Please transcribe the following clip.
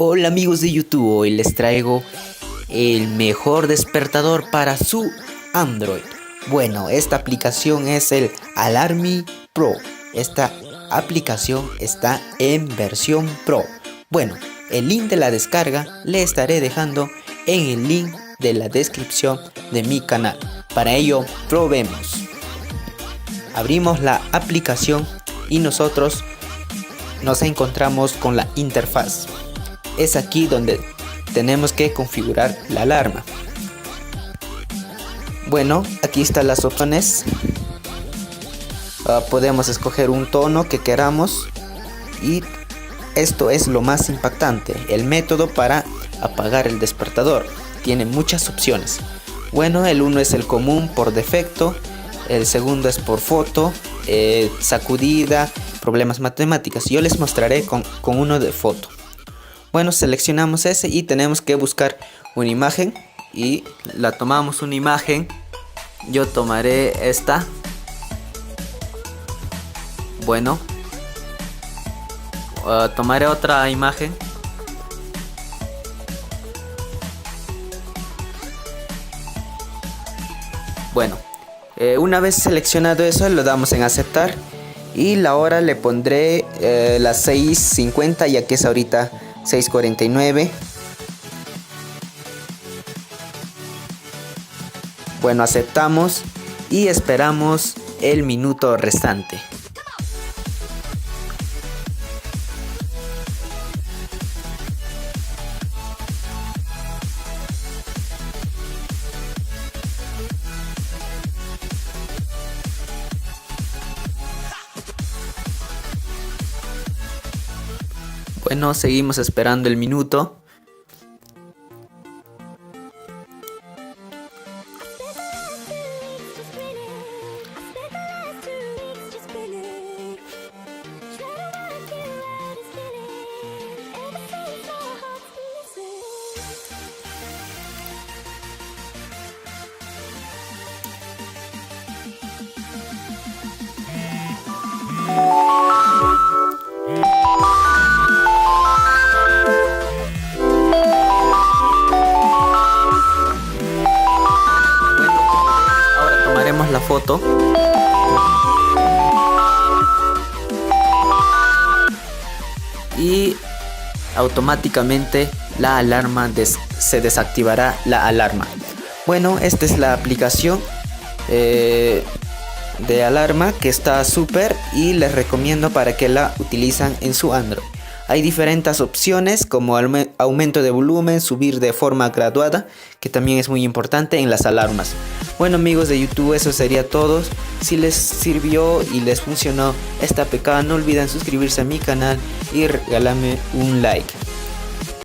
Hola amigos de YouTube, hoy les traigo el mejor despertador para su Android. Bueno, esta aplicación es el Alarmy Pro. Esta aplicación está en versión Pro. Bueno, el link de la descarga le estaré dejando en el link de la descripción de mi canal. Para ello, probemos. Abrimos la aplicación y nosotros nos encontramos con la interfaz. Es aquí donde tenemos que configurar la alarma. Bueno, aquí están las opciones. Podemos escoger un tono que queramos y esto es lo más impactante, el método para apagar el despertador. Tiene muchas opciones. Bueno, el 1 es el común por defecto, el segundo es por foto, sacudida, problemas matemáticas. Yo les mostraré con uno de foto. Bueno, seleccionamos ese y tenemos que buscar una imagen y la tomamos una imagen. Yo tomaré esta. Bueno, tomaré otra imagen. Bueno, una vez seleccionado eso, lo damos en aceptar y la hora le pondré las 6:50, ya que es ahorita 6:49. Bueno, aceptamos y esperamos el minuto restante. Bueno, seguimos esperando el minuto. Tomaremos la foto y automáticamente la alarma se desactivará la alarma. Bueno, esta es la aplicación de alarma que está súper y les recomiendo para que la utilizan en su Android. Hay diferentes opciones como aumento de volumen, subir de forma graduada, que también es muy importante en las alarmas. Bueno amigos de YouTube, eso sería todo. Si les sirvió y les funcionó esta APK, no olviden suscribirse a mi canal y regalarme un like.